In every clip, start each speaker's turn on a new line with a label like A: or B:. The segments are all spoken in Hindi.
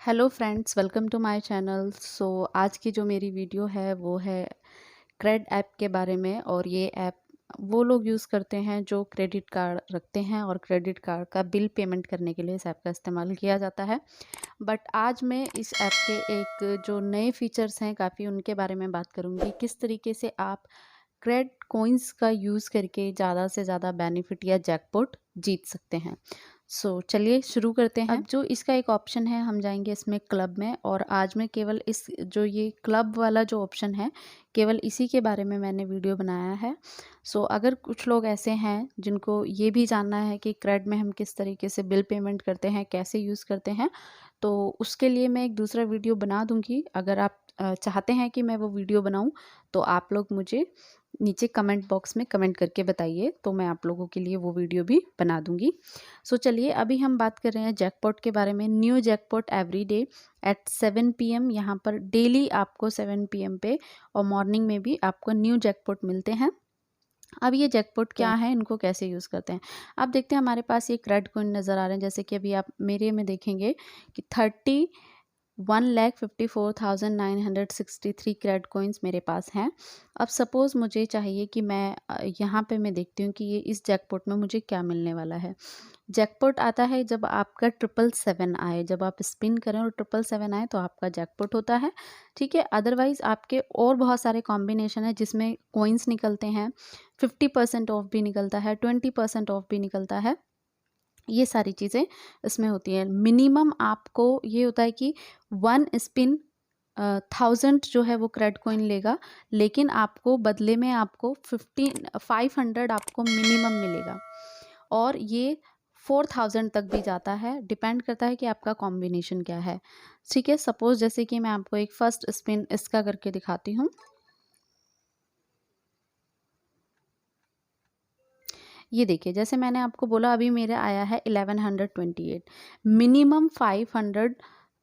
A: Hello friends, welcome to my channel. आज की जो मेरी वीडियो है वो है क्रेड ऐप के बारे में। और ये ऐप वो लोग यूज़ करते हैं जो क्रेडिट कार्ड रखते हैं और क्रेडिट कार्ड का बिल पेमेंट करने के लिए इस ऐप का इस्तेमाल किया जाता है। बट आज मैं इस ऐप के एक जो नए फीचर्स हैं काफ़ी उनके बारे में बात करूँगी। किस तरीके से आप क्रेड कॉइन्स का यूज़ करके ज़्यादा से ज़्यादा बेनिफिट या जैकपॉट जीत सकते हैं। चलिए शुरू करते हैं। अब जो इसका एक ऑप्शन है, हम जाएंगे इसमें क्लब में, और आज मैं केवल इस जो ये क्लब वाला जो ऑप्शन है केवल इसी के बारे में मैंने वीडियो बनाया है। अगर कुछ लोग ऐसे हैं जिनको ये भी जानना है कि क्रेड में हम किस तरीके से बिल पेमेंट करते हैं, कैसे यूज़ करते हैं, तो उसके लिए मैं एक दूसरा वीडियो बना दूंगी। अगर आप चाहते हैं कि मैं वो वीडियो बनाऊं तो आप लोग मुझे नीचे कमेंट बॉक्स में कमेंट करके बताइए, तो मैं आप लोगों के लिए वो वीडियो भी बना दूंगी। चलिए अभी हम बात कर रहे हैं जैकपॉट के बारे में। New jackpot every day at 7 PM। यहाँ पर डेली आपको 7 PM पे और मॉर्निंग में भी आपको न्यू जैकपॉट मिलते हैं। अब ये जैकपॉट क्या है, इनको कैसे यूज़ करते हैं। आप देखते हैं हमारे पास ये क्रेड कॉइन नज़र आ रहे हैं। जैसे कि अभी आप मेरे में देखेंगे कि 1,54,963 क्रेड कॉइन्स मेरे पास हैं। अब सपोज़ मुझे चाहिए कि मैं यहाँ पे मैं देखती हूँ कि ये इस जैकपॉट में मुझे क्या मिलने वाला है। जैकपॉट आता है जब आपका 777 आए, जब आप स्पिन करें और 777 आए तो आपका जैकपॉट होता है। ठीक है, अदरवाइज़ आपके और बहुत सारे कॉम्बिनेशन है जिसमें कॉइन्स निकलते हैं, 50% ऑफ भी निकलता है, 20% ऑफ भी निकलता है। ये सारी चीज़ें इसमें होती हैं। मिनिमम आपको ये होता है कि 1 स्पिन 1000 जो है वो क्रेड कॉइन लेगा, लेकिन आपको बदले में आपको 500 आपको मिनिमम मिलेगा। और ये 4000 तक भी जाता है, डिपेंड करता है कि आपका कॉम्बिनेशन क्या है। ठीक है, सपोज़ जैसे कि मैं आपको एक फर्स्ट स्पिन इसका करके दिखाती हूँ। ये देखिए, जैसे मैंने आपको बोला अभी मेरा आया है 1128। मिनिमम 500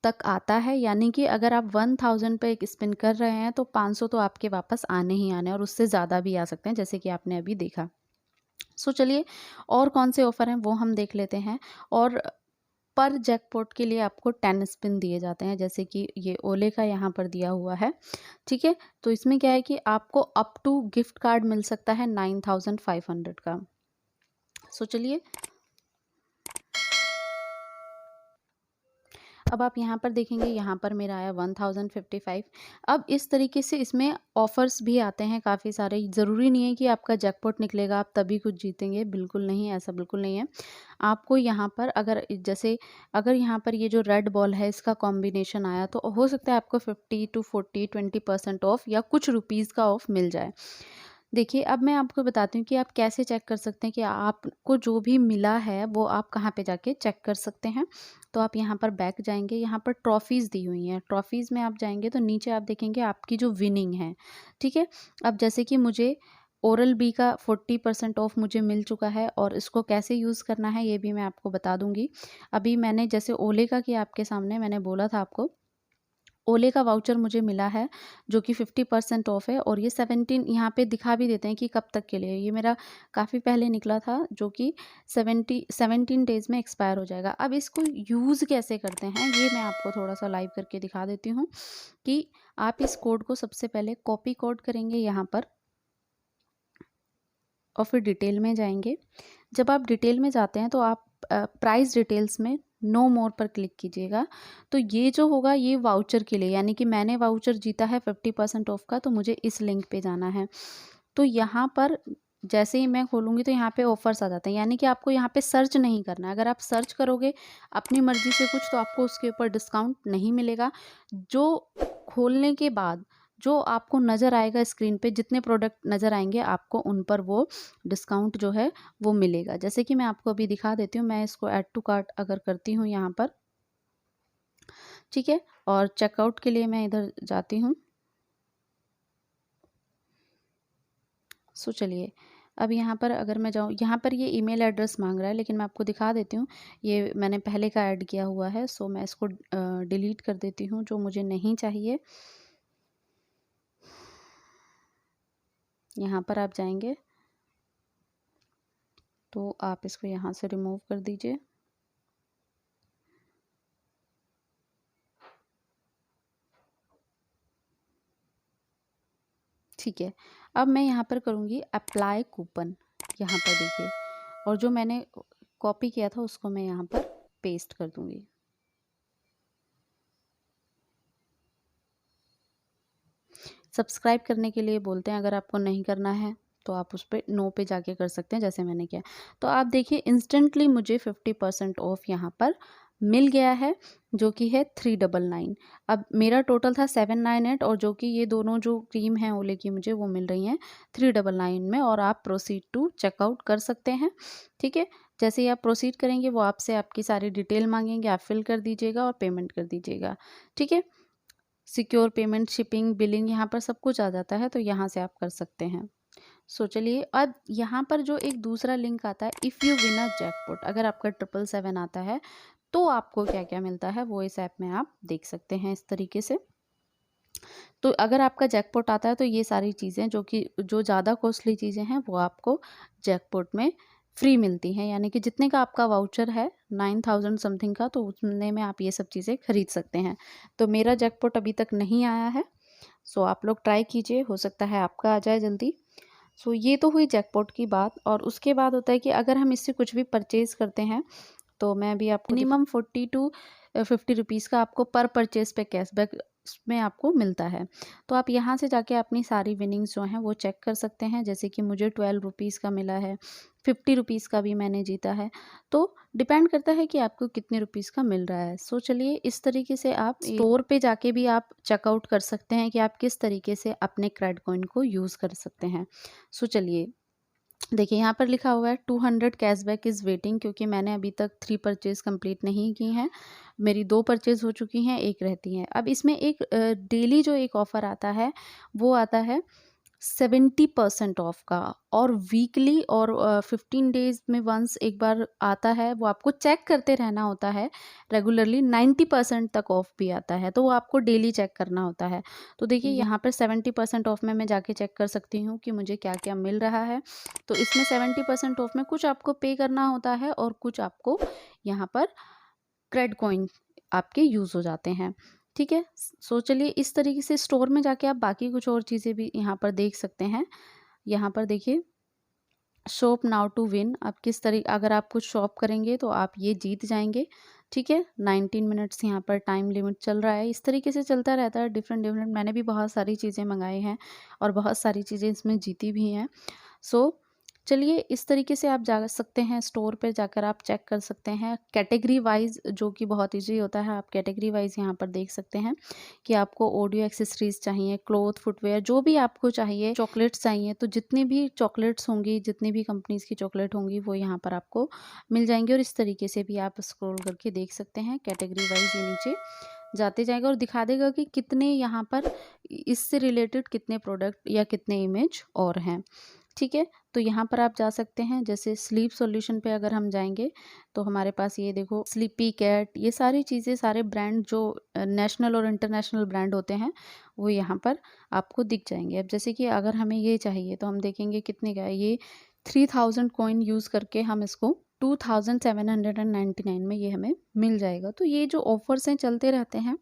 A: तक आता है, यानी कि अगर आप 1000 पे एक स्पिन कर रहे हैं तो 500 तो आपके वापस आने ही आने, और उससे ज़्यादा भी आ सकते हैं जैसे कि आपने अभी देखा। चलिए और कौन से ऑफ़र हैं वो हम देख लेते हैं। और पर जैकपॉट के लिए आपको 10 स्पिन दिए जाते हैं, जैसे कि ये ओले का यहाँ पर दिया हुआ है। ठीक है, तो इसमें क्या है कि आपको अप टू गिफ्ट कार्ड मिल सकता है 9500 का। चलिए अब आप यहाँ पर देखेंगे, यहाँ पर मेरा आया 1055। अब इस तरीके से इसमें ऑफ़र्स भी आते हैं काफ़ी सारे। ज़रूरी नहीं है कि आपका जैकपॉट निकलेगा आप तभी कुछ जीतेंगे, बिल्कुल नहीं, ऐसा बिल्कुल नहीं है। आपको यहाँ पर अगर यहाँ पर ये जो रेड बॉल है इसका कॉम्बिनेशन आया तो हो सकता है आपको 50 टू 40 20% ऑफ या कुछ रुपीज़ का ऑफ मिल जाए। देखिए, अब मैं आपको बताती हूँ कि आप कैसे चेक कर सकते हैं कि आपको जो भी मिला है वो आप कहाँ पे जाके चेक कर सकते हैं। तो आप यहाँ पर बैक जाएँगे, यहाँ पर ट्रॉफ़ीज़ दी हुई हैं। ट्रॉफ़ीज़ में आप जाएँगे तो नीचे आप देखेंगे आपकी जो विनिंग है, ठीक है? अब जैसे कि मुझे ओरल बी का 40% ऑफ मुझे मिल चुका है, और इसको कैसे यूज़ करना है ये भी मैं आपको बता दूँगी। अभी मैंने जैसे ओले का कि आपके सामने मैंने बोला था आपको, ओले का वाउचर मुझे मिला है जो कि 50% ऑफ है, और ये 17 यहाँ पे दिखा भी देते हैं कि कब तक के लिए। ये मेरा काफ़ी पहले निकला था जो कि 17 डेज़ में एक्सपायर हो जाएगा। अब इसको यूज़ कैसे करते हैं ये मैं आपको थोड़ा-सा लाइव करके दिखा देती हूँ कि आप इस कोड को सबसे पहले कॉपी कोड करेंगे यहाँ पर, और फिर डिटेल में जाएँगे। जब आप डिटेल में जाते हैं तो आप प्राइस डिटेल्स में नो मोर पर क्लिक कीजिएगा। तो ये जो होगा ये वाउचर के लिए, यानी कि मैंने वाउचर जीता है 50% ऑफ का, तो मुझे इस लिंक पे जाना है। तो यहाँ पर जैसे ही मैं खोलूँगी तो यहाँ पे ऑफ़र्स आ जाते हैं, यानी कि आपको यहाँ पे सर्च नहीं करना है। अगर आप सर्च करोगे अपनी मर्ज़ी से कुछ तो आपको उसके ऊपर डिस्काउंट नहीं मिलेगा। जो खोलने के बाद जो आपको नज़र आएगा स्क्रीन पे, जितने प्रोडक्ट नज़र आएँगे आपको उन पर वो डिस्काउंट जो है वो मिलेगा। जैसे कि मैं आपको अभी दिखा देती हूँ, मैं इसको ऐड टू कार्ट अगर करती हूँ यहाँ पर, ठीक है? और चेकआउट के लिए मैं इधर जाती हूँ। चलिए अब यहाँ पर अगर मैं जाऊँ, यहाँ पर ये ईमेल एड्रेस मांग रहा है, लेकिन मैं आपको दिखा देती हूँ। ये मैंने पहले का ऐड किया हुआ है, मैं इसको डिलीट कर देती हूँ जो मुझे नहीं चाहिए। यहाँ पर आप जाएंगे तो आप इसको यहाँ से रिमूव कर दीजिए। ठीक है, अब मैं यहाँ पर करूँगी अप्लाई कूपन, यहाँ पर देखिए, और जो मैंने कॉपी किया था उसको मैं यहाँ पर पेस्ट कर दूँगी। सब्सक्राइब करने के लिए बोलते हैं, अगर आपको नहीं करना है तो आप उस पे नो पे जाके कर सकते हैं, जैसे मैंने किया। तो आप देखिए इंस्टेंटली मुझे 50% ऑफ यहाँ पर मिल गया है, जो कि है 399। अब मेरा टोटल था 798, और जो कि ये दोनों जो क्रीम हैं ओले की मुझे वो मिल रही हैं 399 में, और आप प्रोसीड टू चेकआउट कर सकते हैं। ठीक है, जैसे ही आप प्रोसीड करेंगे वो आपसे आपकी सारी डिटेल मांगेंगे, आप फिल कर दीजिएगा और पेमेंट कर दीजिएगा। ठीक है, सिक्योर पेमेंट, शिपिंग, बिलिंग, यहाँ पर सब कुछ आ जाता है, तो यहाँ से आप कर सकते हैं। सो चलिए, अब यहाँ पर जो एक दूसरा लिंक आता है, if you win a jackpot, अगर आपका 777 आता है तो आपको क्या क्या मिलता है वो इस ऐप में आप देख सकते हैं इस तरीके से। तो अगर आपका जैकपॉट आता है तो ये सारी चीज़ें जो ज़्यादा कॉस्टली चीज़ें हैं वो आपको जैकपॉट में फ्री मिलती हैं, यानी कि जितने का आपका वाउचर है 9000 समथिंग का, तो उतने में आप ये सब चीज़ें खरीद सकते हैं। तो मेरा जैकपॉट अभी तक नहीं आया है, सो आप लोग ट्राई कीजिए, हो सकता है आपका आ जाए जल्दी। सो ये तो हुई जैकपॉट की बात, और उसके बाद होता है कि अगर हम इससे कुछ भी परचेज़ करते हैं तो मैं अभी आपको मिनिमम 40 टू 50 रुपीज़ का आपको पर परचेज़ पे कैशबैक में आपको मिलता है। तो आप यहाँ से जाके अपनी सारी विनिंग्स जो हैं वो चेक कर सकते हैं, जैसे कि मुझे 12 रुपीज़ का मिला है, 50 रुपीज़ का भी मैंने जीता है। तो डिपेंड करता है कि आपको कितने रुपीज़ का मिल रहा है। सो चलिए, इस तरीके से आप स्टोर पे जाके भी आप चेकआउट कर सकते हैं कि आप किस तरीके से अपने क्रेड कॉइन को यूज़ कर सकते हैं। सो चलिए, देखिए यहाँ पर लिखा हुआ है 200 कैशबैक इज़ वेटिंग, क्योंकि मैंने अभी तक 3 परचेज़ कंप्लीट नहीं की हैं। मेरी 2 परचेज़ हो चुकी हैं, 1 रहती हैं। अब इसमें एक डेली जो एक ऑफ़र आता है वो आता है 70% ऑफ का, और वीकली और 15 डेज़ में वंस एक बार आता है, वो आपको चेक करते रहना होता है रेगुलरली। 90% तक ऑफ भी आता है, तो वो आपको डेली चेक करना होता है। तो देखिए यहाँ पर 70% ऑफ में मैं जाके चेक कर सकती हूँ कि मुझे क्या क्या मिल रहा है। तो इसमें 70% ऑफ में कुछ आपको पे करना होता है और कुछ आपको यहाँ पर क्रेड कॉइन आपके यूज़ हो जाते हैं। ठीक है, सो चलिए, इस तरीके से स्टोर में जाके आप बाकी कुछ और चीज़ें भी यहाँ पर देख सकते हैं। यहाँ पर देखिए, शॉप नाउ टू विन, आप किस तरीके, अगर आप कुछ शॉप करेंगे तो आप ये जीत जाएंगे। ठीक है, 19 मिनट्स यहाँ पर टाइम लिमिट चल रहा है। इस तरीके से चलता रहता है, डिफरेंट डिफरेंट। मैंने भी बहुत सारी चीज़ें मंगाई हैं और बहुत सारी चीज़ें इसमें जीती भी हैं। सो चलिए, इस तरीके से आप जा सकते हैं, स्टोर पे जाकर आप चेक कर सकते हैं कैटेगरी वाइज, जो कि बहुत इजी होता है। आप कैटेगरी वाइज यहाँ पर देख सकते हैं कि आपको ऑडियो एक्सेसरीज चाहिए, क्लोथ, फुटवेयर, जो भी आपको चाहिए, चॉकलेट्स चाहिए, तो जितनी भी चॉकलेट्स होंगी, जितनी भी कंपनीज की चॉकलेट होंगी, वो यहाँ पर आपको मिल जाएंगे। और इस तरीके से भी आप स्क्रॉल करके देख सकते हैं, कैटेगरी वाइज ये नीचे जाते जाएगा और दिखा देगा कि कितने यहाँ पर इससे रिलेटेड कितने प्रोडक्ट या कितने इमेज और हैं। ठीक है, तो यहाँ पर आप जा सकते हैं। जैसे स्लीप सॉल्यूशन पे अगर हम जाएंगे तो हमारे पास ये देखो, स्लीपी कैट, ये सारी चीज़ें, सारे ब्रांड जो नेशनल और इंटरनेशनल ब्रांड होते हैं वो यहाँ पर आपको दिख जाएंगे। अब जैसे कि अगर हमें ये चाहिए तो हम देखेंगे कितने का है ये। 3000 कॉइन यूज़ करके हम इसको 2799 में ये हमें मिल जाएगा। तो ये जो ऑफर्स हैं चलते रहते हैं,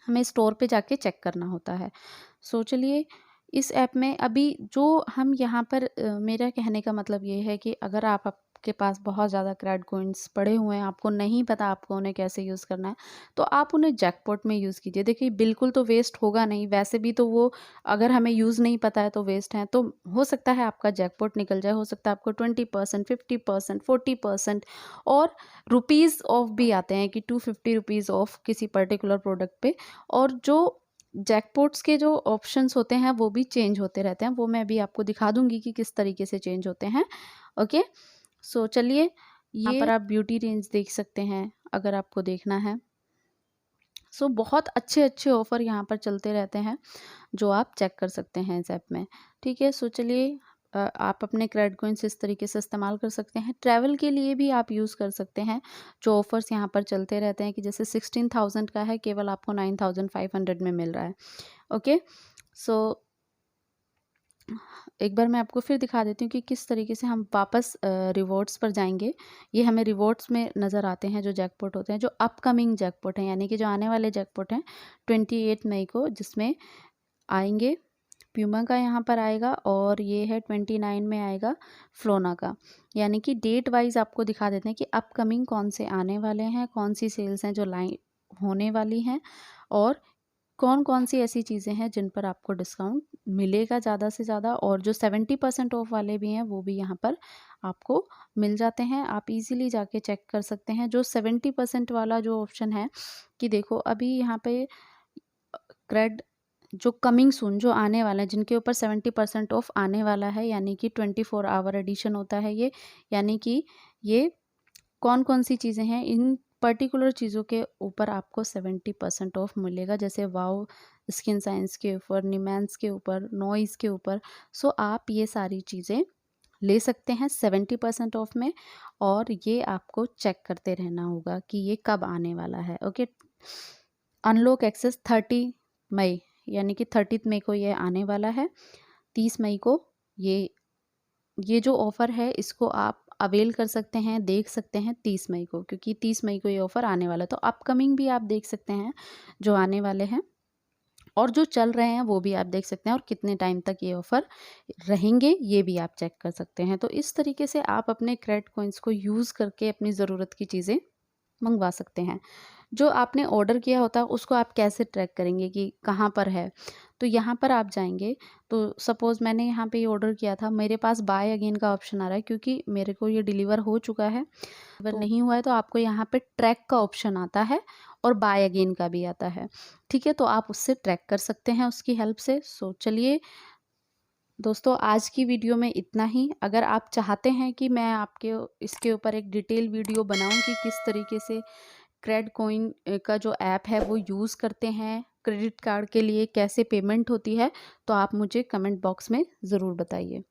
A: हमें स्टोर पे जाके चेक करना होता है। सो चलिए, इस ऐप में अभी जो हम यहाँ पर मेरा कहने का मतलब ये है कि अगर आपके पास बहुत ज़्यादा क्रेड कॉइन्स पड़े हुए हैं, आपको नहीं पता आपको उन्हें कैसे यूज़ करना है, तो आप उन्हें जैकपॉट में यूज़ कीजिए। देखिए, बिल्कुल तो वेस्ट होगा नहीं, वैसे भी तो वो अगर हमें यूज़ नहीं पता है तो वेस्ट है। तो हो सकता है आपका जैकपॉट निकल जाए, हो सकता है आपको 20%, 50%, 40% और रुपीज़ ऑफ भी आते हैं कि 250 रुपीज़ ऑफ किसी पर्टिकुलर प्रोडक्ट पे। और जो जैकपॉट्स के जो ऑप्शंस होते हैं वो भी चेंज होते रहते हैं, वो मैं अभी आपको दिखा दूंगी कि किस तरीके से चेंज होते हैं। ओके, सो चलिए, यहाँ पर आप ब्यूटी रेंज देख सकते हैं अगर आपको देखना है। सो बहुत अच्छे अच्छे ऑफ़र यहाँ पर चलते रहते हैं जो आप चेक कर सकते हैं इस ऐप में। ठीक है, सो चलिए, आप अपने क्रेडिट कॉइन्स इस तरीके से इस्तेमाल कर सकते हैं। ट्रैवल के लिए भी आप यूज़ कर सकते हैं, जो ऑफ़र्स यहाँ पर चलते रहते हैं कि जैसे 16,000 का है, केवल आपको 9,500 में मिल रहा है। ओके, सो एक बार मैं आपको फिर दिखा देती हूँ कि किस तरीके से हम वापस रिवॉर्ड्स पर जाएंगे। ये हमें रिवॉर्ड्स में नज़र आते हैं जो जैकपॉट होते हैं, जो अपकमिंग जैकपॉट हैं, यानी कि जो आने वाले जैकपॉट हैं 28 मई को, जिसमें आएंगे प्यूमा का यहाँ पर आएगा और ये है 29 में आएगा फ्लोना का। यानी कि डेट वाइज आपको दिखा देते हैं कि अपकमिंग कौन से आने वाले हैं, कौन सी सेल्स हैं जो लाइन होने वाली हैं, और कौन कौन सी ऐसी चीज़ें हैं जिन पर आपको डिस्काउंट मिलेगा ज़्यादा से ज़्यादा, और जो 70% ऑफ वाले भी हैं वो भी यहाँ पर आपको मिल जाते हैं। आप इजीली जाके चेक कर सकते हैं। जो 70% वाला जो ऑप्शन है कि देखो अभी यहाँ पे क्रेड जो कमिंग सून जो आने वाला है, जिनके ऊपर 70% ऑफ आने वाला है, यानी कि 24 आवर एडिशन होता है ये। यानी कि ये कौन कौन सी चीज़ें हैं, इन पर्टिकुलर चीज़ों के ऊपर आपको 70% ऑफ मिलेगा। जैसे वाओ स्किन साइंस के ऊपर, निमैंस के ऊपर, नॉइज़ के ऊपर। सो आप ये सारी चीज़ें ले सकते हैं 70% ऑफ में, और ये आपको चेक करते रहना होगा कि ये कब आने वाला है। ओके, अनलॉक एक्सेस 30 मई, यानी कि 30 मई को ये आने वाला है। 30 मई को ये जो ऑफ़र है इसको आप अवेल कर सकते हैं, देख सकते हैं 30 मई को, क्योंकि 30 मई को ये ऑफ़र आने वाला है। तो अपकमिंग भी आप देख सकते हैं जो आने वाले हैं, और जो चल रहे हैं वो भी आप देख सकते हैं, और कितने टाइम तक ये ऑफ़र रहेंगे ये भी आप चेक कर सकते हैं। तो इस तरीके से आप अपने क्रेडिट कॉइन्स को यूज़ करके अपनी ज़रूरत की चीज़ें मंगवा सकते हैं। जो आपने ऑर्डर किया होता है उसको आप कैसे ट्रैक करेंगे कि कहाँ पर है? तो यहाँ पर आप जाएँगे, तो सपोज़ मैंने यहाँ पे ये ऑर्डर किया था, मेरे पास बाय अगेन का ऑप्शन आ रहा है क्योंकि मेरे को ये डिलीवर हो चुका है। अगर नहीं हुआ है तो आपको यहाँ पे ट्रैक का ऑप्शन आता है, और बाय अगेन का भी आता है। ठीक है? तो आप उससे ट्रैक कर सकते हैं उसकी हेल्प से। सो चलिए दोस्तों, आज की वीडियो में इतना ही। अगर आप चाहते हैं कि मैं आपके इसके ऊपर एक डिटेल वीडियो बनाऊँ कि किस तरीके से क्रेड कॉइन का जो ऐप है वो यूज़ करते हैं, क्रेडिट कार्ड के लिए कैसे पेमेंट होती है, तो आप मुझे कमेंट बॉक्स में ज़रूर बताइए।